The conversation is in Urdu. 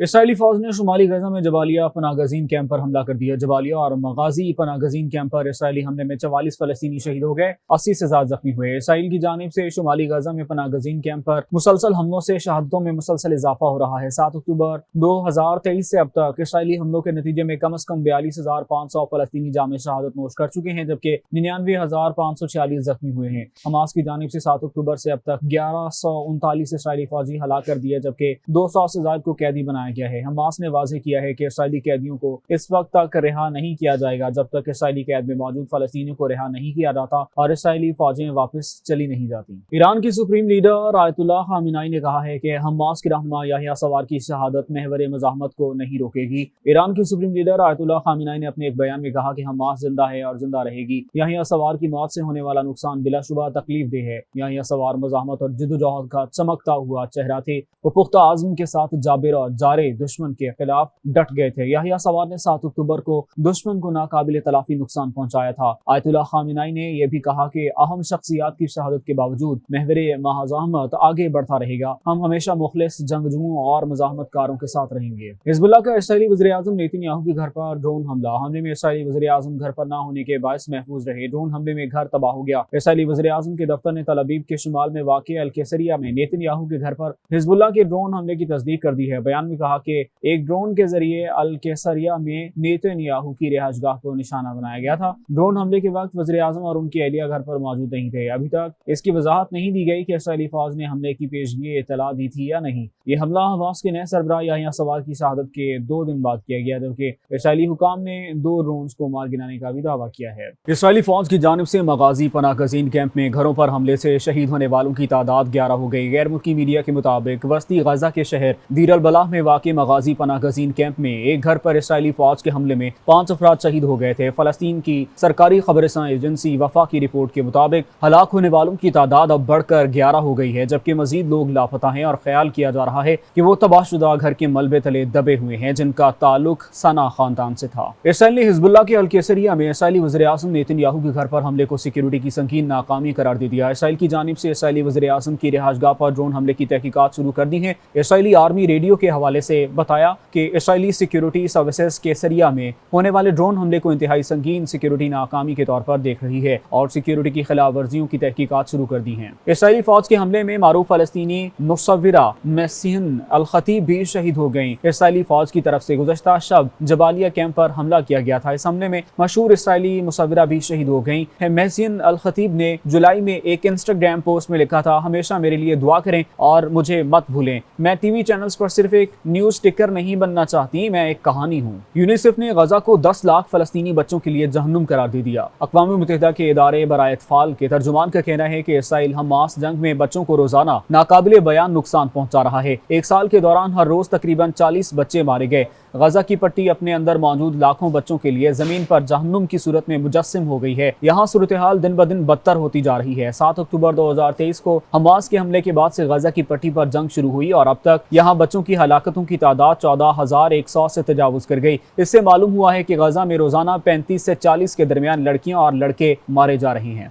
اسرائیلی فوج نے شمالی غزہ میں جبالیہ پناہ گزین کیمپ پر حملہ کر دیا۔ جبالیہ اور مغازی پناہ گزین کیمپ پر اسرائیلی حملے میں 44 فلسطینی شہید ہو گئے، 80 سے زیادہ زخمی ہوئے۔ اسرائیل کی جانب سے شمالی غزہ میں پناہ گزین کیمپ پر مسلسل حملوں سے شہادتوں میں مسلسل اضافہ ہو رہا ہے۔ 7 اکتوبر 2023 سے اب تک اسرائیلی حملوں کے نتیجے میں کم از کم 42,500 فلسطینی جامع شہادت نوش کر چکے ہیں، جبکہ 99,546 زخمی ہوئے ہیں۔ حماس کی جانب سے 7 اکتوبر سے اب تک 1139 اسرائیلی فوجی ہلاک کر دیے، جبکہ 200 سے زائد کو قیدی بنایا گیا ہے۔ حماس نے واضح کیا ہے کہ اسرائیلی قیدیوں کو اس وقت تک رہا نہیں کیا جائے گا جب تک اسرائیلی قید میں موجود فلسطینیوں کو رہا نہیں کیا جاتا اور اسرائیلی فوجیں واپس چلی نہیں جاتی۔ ایران کی سپریم لیڈر آیت اللہ خامنائی نے کہا ہے کہ حماس کے رہنما یحییٰ سنوار کی شہادت محور مزاحمت کو نہیں روکے گی۔ ایران کی سپریم لیڈر آیت اللہ خامنائی نے اپنے ایک بیان میں کہا کہ حماس زندہ ہے اور زندہ رہے گی۔ یحییٰ سنوار کی موت سے ہونے والا نقصان بلا شبہ تکلیف دہ ہے۔ یحییٰ سنوار مزاحمت اور جدوجہد کا چمکتا ہوا چہرہ تھے۔ وہ پختہ عزم کے ساتھ جابر اور جارے دشمن کے خلاف ڈٹ گئے تھے۔ یحییٰ سنوار نے 7 اکتوبر کو دشمن کو ناقابل تلافی نقصان پہنچایا تھا۔ آیت اللہ خامنائی نے یہ بھی کہا کہ اہم شخصیات کی شہادت کے باوجود محور مزاحمت آگے بڑھتا رہے گا۔ ہم ہمیشہ مخلص جنگجوؤں اور مزاحمت کاروں کے ساتھ رہیں گے۔ حزب اللہ کا اسرائیلی وزیر اعظم نیتن یاہو کے گھر پر ڈرون حملے میں اسرائیلی وزیر اعظم گھر پر نہ ہونے کے باعث محفوظ رہے۔ ڈرون حملے میں گھر تباہ ہو گیا۔ اسرائیلی وزیر اعظم کے دفتر نے تل ابیب کے شمال میں واقع القیصریہ میں نیتن یاہو کے گھر پر حزب اللہ کے ڈرون حملے کی تصدیق کر دی ہے۔ بیان میں کہا کہ ایک ڈرون کے ذریعے القیصریہ میں نیتن یاہو کی رہائش گاہ کو نشانہ بنایا گیا تھا۔ ڈرون حملے کے وقت وزیر اعظم اور ان کی اہلیہ گھر پر موجود نہیں تھے۔ ابھی تک اس کی وضاحت نہیں دی گئی کہ اسرائیلی فوج نے حملے کی پیشگی اطلاع دی تھی یا نہیں۔ یہ حملہ حماس کے نئے سربراہ یحییٰ سنوار کی شہادت کے 2 دن بعد کیا گیا، جبکہ اسرائیلی حکام نے 2 ڈرونز کو مار گرانے کا بھی دعویٰ کیا ہے۔ اسرائیلی فوج کی جانب سے مغازی پناہ گزین کیمپ میں گھروں پر حملے سے شہید ہونے والوں کی تعداد 11 ہو گئی۔ غیر ملکی میڈیا کے مطابق وسطی غزہ کے شہر دیر البلح میں واقع مغازی پناہ گزین کیمپ میں ایک گھر پر اسرائیلی فوج کے حملے میں 5 افراد شہید ہو گئے تھے۔ فلسطین کی سرکاری خبررساں ایجنسی وفا کی رپورٹ کے مطابق ہلاک ہونے والوں کی تعداد اب بڑھ کر 11 ہو گئی ہے، جبکہ مزید لوگ لاپتہ ہیں اور خیال کیا جا رہا ہے کہ وہ تباہ شدہ گھر کے ملبے تلے دبے ہوئے ہیں جن کا تعلق ثنا خاندان سے تھا۔ اسرائیل نے حزب اللہ کے القیصریہ میں اسرائیلی وزیر اعظم نیتن یاہو کے گھر پر حملے کو سیکیورٹی کی سنگین ناکامی قرار دے دیا۔ اسرائیل کی جانب سے اسرائیلی وزیر اعظم کی رہائش گاہ پر ڈرون حملے کی تحقیقات شروع کر دی ہیں۔ اسرائیلی آرمی ریڈیو کے حوالے سے بتایا کہ اسرائیلی سیکیورٹی سروسز قیصریہ میں ہونے والے ڈرون حملے کو انتہائی سنگین سیکیورٹی ناکامی کے طور پر دیکھ رہی ہے اور سیکیورٹی کی خلاف ورزیوں کی تحقیقات شروع کر دی ہیں۔ اسرائیلی فوج کے حملے میں معروف فلسطینی مصورہ میسین الخطیب بھی شہید ہو گئیں۔ اسرائیلی فوج کی طرف سے گزشتہ شب جبالیہ کیمپ پر حملہ کیا گیا تھا۔ اس حملے میں مشہور اسرائیلی مصورہ بھی شہید ہو گئیں۔ میسین الخطیب نے جولائی میں ایک انسٹاگرام پوسٹ میں لکھا تھا، ہمیشہ میرے لیے دعا کریں اور مجھے مت بھولیں۔ میں ٹی وی چینلز پر صرف ایک نیوز ٹکر نہیں بننا چاہتی، میں ایک کہانی ہوں۔ یونیسیف نے غزہ کو 10 لاکھ فلسطینی بچوں کے لیے جہنم قرار دے دیا۔ اقوام متحدہ کے ادارے برائے اطفال کے ترجمان کا کہنا ہے کہ اسرائیل حماس جنگ میں بچوں کو روزانہ ناقابل بیان نقصان پہنچا رہا ہے۔ 1 سال کے دوران ہر روز تقریباً 40 بچے مارے گئے۔ غزہ کی پٹی اپنے اندر موجود لاکھوں بچوں کے لیے زمین پر جہنم کی صورت میں مجسم ہو گئی ہے۔ یہاں صورتحال دن بدن بدتر ہوتی جا رہی ہے۔ 7 اکتوبر 2023 کو حماس کے حملے کے بعد سے غزہ کی پٹی پر جنگ شروع ہوئی اور اب تک یہاں بچوں کی ہلاکتوں کی تعداد 14,100 سے تجاوز کر گئی۔ اس سے معلوم ہوا ہے کہ غزہ میں روزانہ 35 سے 40 کے درمیان لڑکیاں اور لڑکے مارے جا رہے ہیں۔